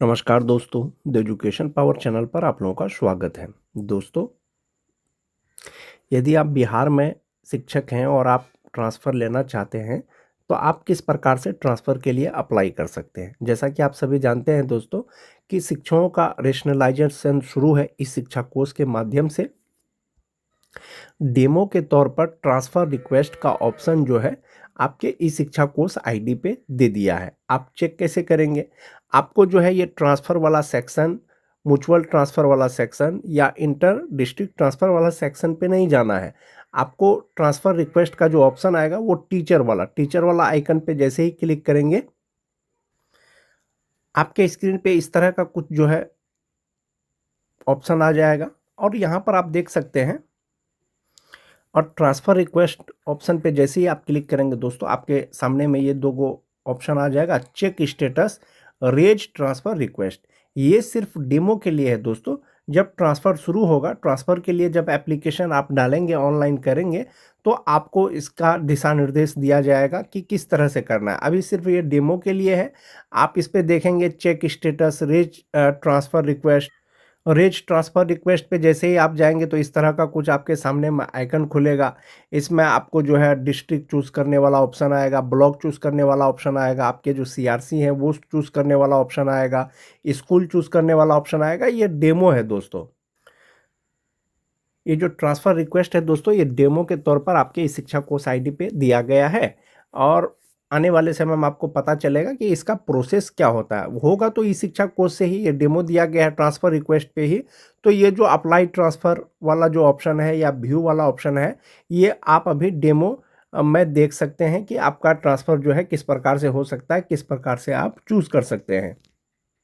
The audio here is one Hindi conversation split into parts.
नमस्कार दोस्तों, द एजुकेशन पावर चैनल पर आप लोगों का स्वागत है। दोस्तों, यदि आप बिहार में शिक्षक हैं और आप ट्रांसफ़र लेना चाहते हैं, तो आप किस प्रकार से ट्रांसफ़र के लिए अप्लाई कर सकते हैं। जैसा कि आप सभी जानते हैं दोस्तों कि शिक्षकों का रेशनलाइजेशन शुरू है इस शिक्षा कोष के माध्यम से। डेमो के तौर पर ट्रांसफ़र रिक्वेस्ट का ऑप्शन जो है आपके ई शिक्षा कोर्स आईडी पे दे दिया है। आप चेक कैसे करेंगे? आपको जो है ये ट्रांसफ़र वाला सेक्शन, म्यूचुअल ट्रांसफ़र वाला सेक्शन या इंटर डिस्ट्रिक्ट ट्रांसफ़र वाला सेक्शन पे नहीं जाना है। आपको ट्रांसफ़र रिक्वेस्ट का जो ऑप्शन आएगा वो टीचर वाला आइकन पे जैसे ही क्लिक करेंगे, आपके स्क्रीन पे इस तरह का कुछ जो है ऑप्शन आ जाएगा और यहाँ पर आप देख सकते हैं। और ट्रांसफ़र रिक्वेस्ट ऑप्शन पे जैसे ही आप क्लिक करेंगे दोस्तों, आपके सामने में ये दो गो ऑप्शन आ जाएगा, check status, raise transfer request. ये सिर्फ डेमो के लिए है दोस्तों। जब ट्रांसफ़र शुरू होगा, ट्रांसफ़र के लिए जब एप्लीकेशन आप डालेंगे, ऑनलाइन करेंगे, तो आपको इसका दिशा निर्देश दिया जाएगा कि किस तरह से करना है। अभी सिर्फ ये डेमो के लिए है। आप इस पे देखेंगे check status, raise transfer request. Raise transfer request पे जैसे ही आप जाएंगे तो इस तरह का कुछ आपके सामने में आइकन खुलेगा। इसमें आपको जो है डिस्ट्रिक्ट चूज़ करने वाला ऑप्शन आएगा, ब्लॉक चूज़ करने वाला ऑप्शन आएगा, आपके जो सीआरसी हैं वो चूज़ करने वाला ऑप्शन आएगा, स्कूल चूज़ करने वाला ऑप्शन आएगा। ये डेमो है दोस्तों। ये जो ट्रांसफ़र रिक्वेस्ट है दोस्तों, ये डेमो के तौर पर आपके इस शिक्षा कोर्स आईडी पे दिया गया है और आने वाले समय में आपको पता चलेगा कि इसका प्रोसेस क्या होता है। होगा तो ई शिक्षा कोर्स से ही ये डेमो दिया गया है ट्रांसफ़र रिक्वेस्ट पे ही। तो ये जो अप्लाई ट्रांसफ़र वाला जो ऑप्शन है या व्यू वाला ऑप्शन है, ये आप अभी डेमो में देख सकते हैं कि आपका ट्रांसफ़र जो है किस प्रकार से हो सकता है, किस प्रकार से आप चूज़ कर सकते हैं।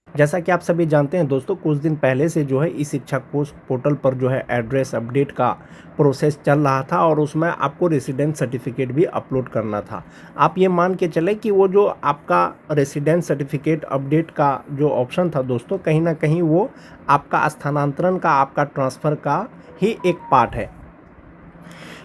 जैसा कि आप सभी जानते हैं दोस्तों, कुछ दिन पहले से जो है ई शिक्षा कोर्स पोर्टल पर जो है एड्रेस अपडेट का प्रोसेस चल रहा था और उसमें आपको रेसिडेंस सर्टिफिकेट भी अपलोड करना था। आप ये मान के चले कि वो जो आपका रेसिडेंस सर्टिफिकेट अपडेट का जो ऑप्शन था दोस्तों, कहीं ना कहीं वो आपका स्थानांतरण का, आपका ट्रांसफ़र का ही एक पार्ट है।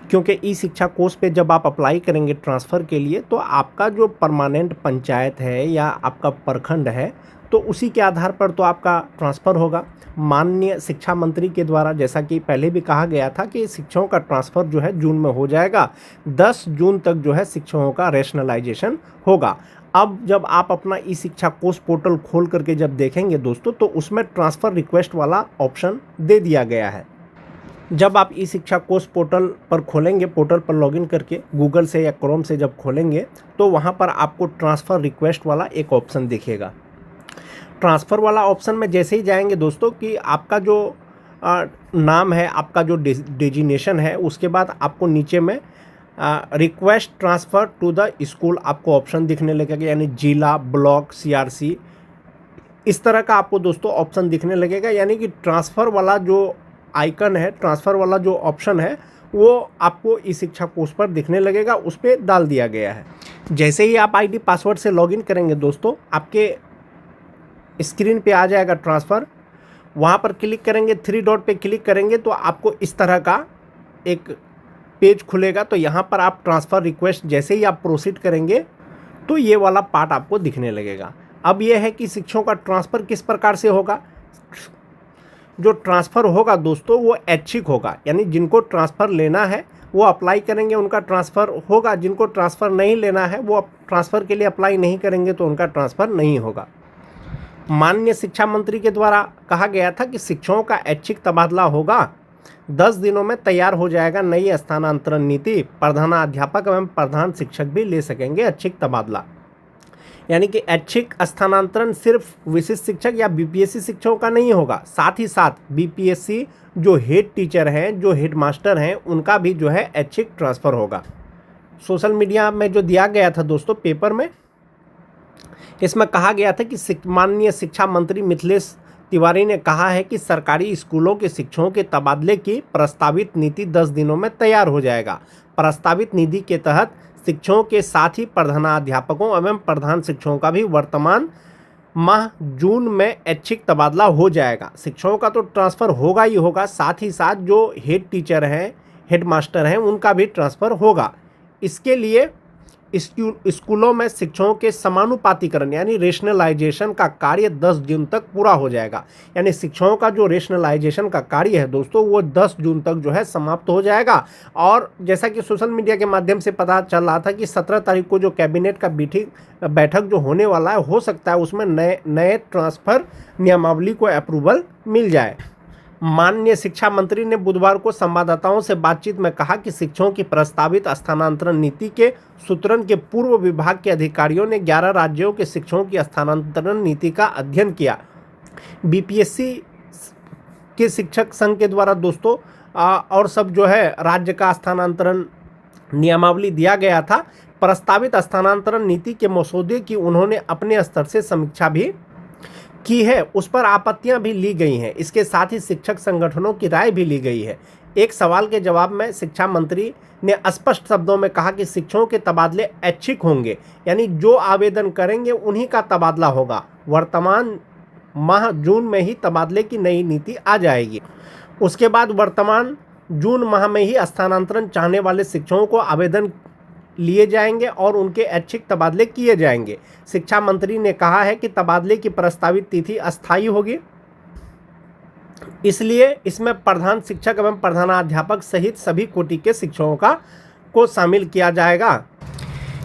क्योंकि ई शिक्षा कोर्स पे जब आप अप्लाई करेंगे ट्रांसफ़र के लिए, तो आपका जो परमानेंट पंचायत है या आपका प्रखंड है, तो उसी के आधार पर तो आपका ट्रांसफ़र होगा। माननीय शिक्षा मंत्री के द्वारा, जैसा कि पहले भी कहा गया था कि शिक्षकों का ट्रांसफ़र जो है जून में हो जाएगा। 10 जून तक जो है शिक्षकों का रैशनलाइजेशन होगा। अब जब आप अपना ई शिक्षा कोर्स पोर्टल खोल करके जब देखेंगे दोस्तों, तो उसमें ट्रांसफ़र रिक्वेस्ट वाला ऑप्शन दे दिया गया है। जब आप ई शिक्षा कोर्स पोर्टल पर खोलेंगे, पोर्टल पर लॉगिन करके गूगल से या क्रोम से जब खोलेंगे, तो वहाँ पर आपको ट्रांसफ़र रिक्वेस्ट वाला एक ऑप्शन दिखेगा। ट्रांसफ़र वाला ऑप्शन में जैसे ही जाएंगे दोस्तों कि आपका जो नाम है, आपका जो डेजिग्नेशन है, उसके बाद आपको नीचे में request transfer to the school आपको ऑप्शन दिखने लगेगा, यानी जिला, ब्लॉक, सीआरसी, इस तरह का आपको दोस्तों ऑप्शन दिखने लगेगा। यानी कि ट्रांसफ़र वाला जो आइकन है, ट्रांसफ़र वाला जो ऑप्शन है, वो आपको ई शिक्षा कोर्स पर दिखने लगेगा, उस पर डाल दिया गया है। जैसे ही आप आईडी पासवर्ड से लॉगिन करेंगे दोस्तों, आपके स्क्रीन पे आ जाएगा ट्रांसफ़र। वहाँ पर क्लिक करेंगे, 3 डॉट पे क्लिक करेंगे तो आपको इस तरह का एक पेज खुलेगा। तो यहाँ पर आप ट्रांसफ़र रिक्वेस्ट जैसे ही आप प्रोसीड करेंगे तो ये वाला पार्ट आपको दिखने लगेगा। अब ये है कि शिक्षकों का ट्रांसफ़र किस प्रकार से होगा। जो ट्रांसफ़र होगा दोस्तों वो ऐच्छिक होगा, यानी जिनको ट्रांसफ़र लेना है वो अप्लाई करेंगे, उनका ट्रांसफ़र होगा। जिनको ट्रांसफ़र नहीं लेना है वो ट्रांसफ़र के लिए अप्लाई नहीं करेंगे तो उनका ट्रांसफ़र नहीं होगा। माननीय शिक्षा मंत्री के द्वारा कहा गया था कि शिक्षकों का ऐच्छिक तबादला होगा। 10 दिनों में तैयार हो जाएगा नई स्थानांतरण नीति। प्रधानाध्यापक एवं प्रधान शिक्षक भी ले सकेंगे ऐच्छिक तबादला। यानी कि ऐच्छिक स्थानांतरण सिर्फ विशिष्ट शिक्षक या बीपीएससी शिक्षकों का नहीं होगा, साथ ही साथ बीपीएससी जो हेड टीचर हैं, जो हेड मास्टर हैं, उनका भी जो है ऐच्छिक ट्रांसफ़र होगा। सोशल मीडिया में जो दिया गया था दोस्तों पेपर में, इसमें कहा गया था कि माननीय शिक्षा मंत्री मिथिलेश तिवारी ने कहा है कि सरकारी स्कूलों के शिक्षकों के तबादले की प्रस्तावित नीति 10 दिनों में तैयार हो जाएगा। प्रस्तावित नीति के तहत शिक्षकों के साथ ही प्रधानाध्यापकों एवं प्रधान शिक्षकों का भी वर्तमान माह जून में ऐच्छिक तबादला हो जाएगा। शिक्षकों का तो ट्रांसफ़र होगा ही होगा, साथ ही साथ जो हेड टीचर हैं, हेड मास्टर हैं, उनका भी ट्रांसफ़र होगा। इसके लिए स्कूलों में शिक्षकों के समानुपातिकरण यानी रेशनलाइजेशन का कार्य 10 जून तक पूरा हो जाएगा। यानी शिक्षकों का जो रेशनलाइजेशन का कार्य है दोस्तों, वो 10 जून तक जो है समाप्त हो जाएगा। और जैसा कि सोशल मीडिया के माध्यम से पता चल रहा था कि 17 तारीख को जो कैबिनेट का बैठक जो होने वाला है, हो सकता है उसमें नए ट्रांसफ़र नियमावली को अप्रूवल मिल जाए। माननीय शिक्षा मंत्री ने बुधवार को संवाददाताओं से बातचीत में कहा कि शिक्षकों की प्रस्तावित स्थानांतरण नीति के सूत्रण के पूर्व विभाग के अधिकारियों ने 11 राज्यों के शिक्षकों की स्थानांतरण नीति का अध्ययन किया। बीपीएससी के शिक्षक संघ के द्वारा दोस्तों और सब जो है राज्य का स्थानांतरण नियमावली दिया गया था। प्रस्तावित स्थानांतरण नीति के मसौदे की उन्होंने अपने स्तर से समीक्षा भी की है, उस पर आपत्तियां भी ली गई हैं। इसके साथ ही शिक्षक संगठनों की राय भी ली गई है। एक सवाल के जवाब में शिक्षा मंत्री ने स्पष्ट शब्दों में कहा कि शिक्षकों के तबादले ऐच्छिक होंगे, यानी जो आवेदन करेंगे उन्हीं का तबादला होगा। वर्तमान माह जून में ही तबादले की नई नीति आ जाएगी। उसके बाद वर्तमान जून माह में ही स्थानांतरण चाहने वाले शिक्षकों को आवेदन लिए जाएंगे और उनके ऐच्छिक तबादले किए जाएंगे। शिक्षा मंत्री ने कहा है कि तबादले की प्रस्तावित तिथि अस्थायी होगी, इसलिए इसमें प्रधान शिक्षक एवं प्रधानाध्यापक सहित सभी कोटि के शिक्षकों को शामिल किया जाएगा।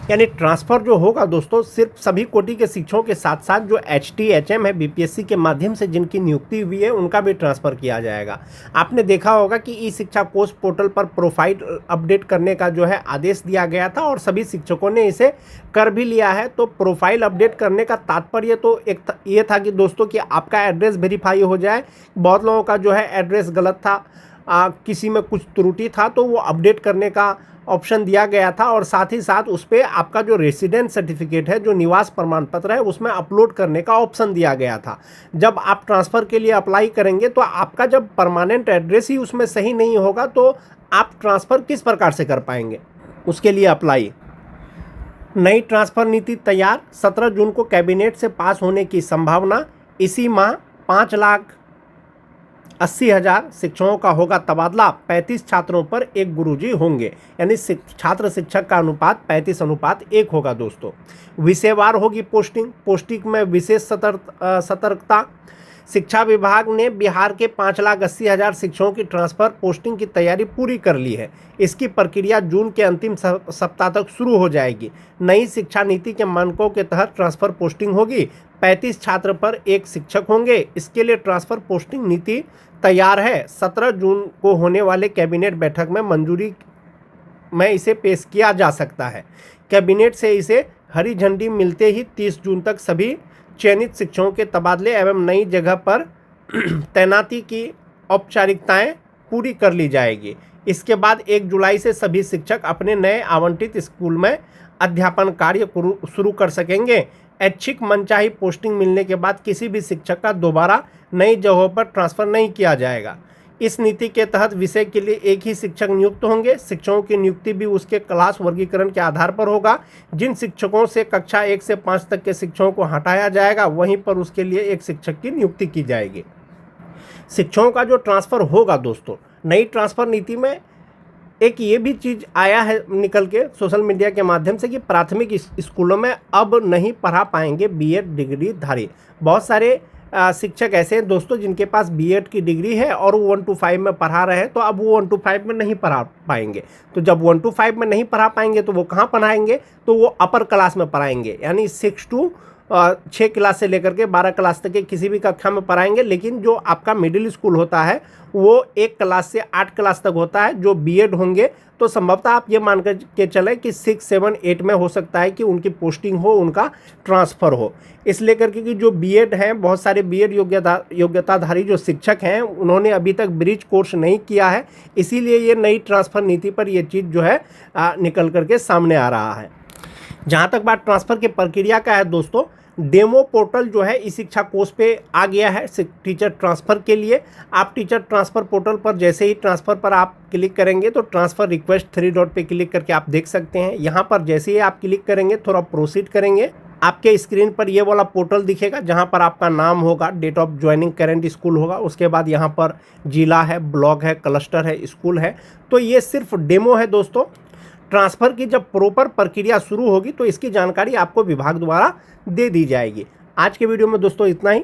यानी ट्रांसफ़र जो होगा दोस्तों, सिर्फ सभी कोटि के शिक्षकों के साथ साथ जो HTHM है बीपीएससी के माध्यम से जिनकी नियुक्ति हुई है, उनका भी ट्रांसफ़र किया जाएगा। आपने देखा होगा कि ई शिक्षा कोष पोर्टल पर प्रोफाइल अपडेट करने का जो है आदेश दिया गया था और सभी शिक्षकों ने इसे कर भी लिया है। तो प्रोफाइल अपडेट करने का तात्पर्य तो एक ये था कि दोस्तों कि आपका एड्रेस वेरीफाई हो जाए। बहुत लोगों का जो है एड्रेस गलत था, किसी में कुछ त्रुटि था, तो वो अपडेट करने का ऑप्शन दिया गया था और साथ ही साथ उस पर आपका जो रेसिडेंट सर्टिफिकेट है, जो निवास प्रमाण पत्र है, उसमें अपलोड करने का ऑप्शन दिया गया था। जब आप ट्रांसफ़र के लिए अप्लाई करेंगे तो आपका जब परमानेंट एड्रेस ही उसमें सही नहीं होगा तो आप ट्रांसफ़र किस प्रकार से कर पाएंगे, उसके लिए अप्लाई। नई ट्रांसफ़र नीति तैयार, 17 जून को कैबिनेट से पास होने की संभावना। इसी माह 5,80,000 शिक्षकों का होगा तबादला। 35 छात्रों पर एक गुरुजी होंगे, यानी छात्र शिक्षक का अनुपात 35:1 होगा दोस्तों। विषयवार होगी पोस्टिंग में विशेष सतर्कता। शिक्षा विभाग ने बिहार के 5,80,000 शिक्षकों की ट्रांसफ़र पोस्टिंग की तैयारी पूरी कर ली है। इसकी प्रक्रिया जून के अंतिम सप्ताह तक शुरू हो जाएगी। नई शिक्षा नीति के मानकों के तहत ट्रांसफ़र पोस्टिंग होगी। 35 छात्र पर एक शिक्षक होंगे। इसके लिए ट्रांसफ़र पोस्टिंग नीति तैयार है। 17 जून को होने वाले कैबिनेट बैठक में मंजूरी में इसे पेश किया जा सकता है। कैबिनेट से इसे हरी झंडी मिलते ही 30 जून तक सभी चयनित शिक्षकों के तबादले एवं नई जगह पर तैनाती की औपचारिकताएं पूरी कर ली जाएगी। इसके बाद 1 जुलाई से सभी शिक्षक अपने नए आवंटित स्कूल में अध्यापन कार्य शुरू कर सकेंगे। ऐच्छिक मनचाही पोस्टिंग मिलने के बाद किसी भी शिक्षक का दोबारा नई जगहों पर ट्रांसफ़र नहीं किया जाएगा। इस नीति के तहत विषय के लिए एक ही शिक्षक नियुक्त होंगे। शिक्षकों की नियुक्ति भी उसके क्लास वर्गीकरण के आधार पर होगा। जिन शिक्षकों से कक्षा 1 से 5 तक के शिक्षकों को हटाया जाएगा, वहीं पर उसके लिए एक शिक्षक की नियुक्ति की जाएगी। शिक्षकों का जो ट्रांसफ़र होगा दोस्तों, नई ट्रांसफ़र नीति में एक ये भी चीज़ आया है निकल के सोशल मीडिया के माध्यम से कि प्राथमिक स्कूलों में अब नहीं पढ़ा पाएंगे बीएड डिग्री धारी। बहुत सारे शिक्षक ऐसे हैं दोस्तों जिनके पास बीएड की डिग्री है और वो 1 to 5 में पढ़ा रहे हैं, तो अब वो 1 to 5 में नहीं पढ़ा पाएंगे। तो जब 1 to 5 में नहीं पढ़ा पाएंगे तो वो कहाँ पढ़ाएंगे, तो वो अपर क्लास में पढ़ाएंगे, यानी 6 क्लास से लेकर के 12 क्लास तक के किसी भी कक्षा में पढ़ाएंगे। लेकिन जो आपका मिडिल स्कूल होता है वो 1 क्लास से 8 क्लास तक होता है। जो बीएड होंगे तो संभवतः आप ये मान कर के चलें कि 6, 7, 8 में हो सकता है कि उनकी पोस्टिंग हो, उनका ट्रांसफ़र हो। इसलिए करके कि जो बीएड हैं, बहुत सारे बीएड योग्यताधारी जो शिक्षक हैं, उन्होंने अभी तक ब्रिज कोर्स नहीं किया है, इसीलिए ये नई ट्रांसफ़र नीति पर ये चीज़ जो है निकल करके सामने आ रहा है। जहाँ तक बात ट्रांसफ़र की प्रक्रिया का है दोस्तों, डेमो पोर्टल जो है इस शिक्षा कोष पे आ गया है टीचर ट्रांसफ़र के लिए। आप टीचर ट्रांसफ़र पोर्टल पर जैसे ही ट्रांसफ़र पर आप क्लिक करेंगे तो ट्रांसफ़र रिक्वेस्ट 3 डॉट पे क्लिक करके आप देख सकते हैं। यहाँ पर जैसे ही आप क्लिक करेंगे, थोड़ा प्रोसीड करेंगे, आपके स्क्रीन पर ये वाला पोर्टल दिखेगा जहाँ पर आपका नाम होगा, date of joining current school होगा, उसके बाद यहाँ पर जिला है, ब्लॉक है, क्लस्टर है, स्कूल है। तो ये सिर्फ डेमो है दोस्तों। ट्रांसफ़र की जब प्रॉपर प्रक्रिया शुरू होगी तो इसकी जानकारी आपको विभाग द्वारा दे दी जाएगी। आज के वीडियो में दोस्तों इतना ही।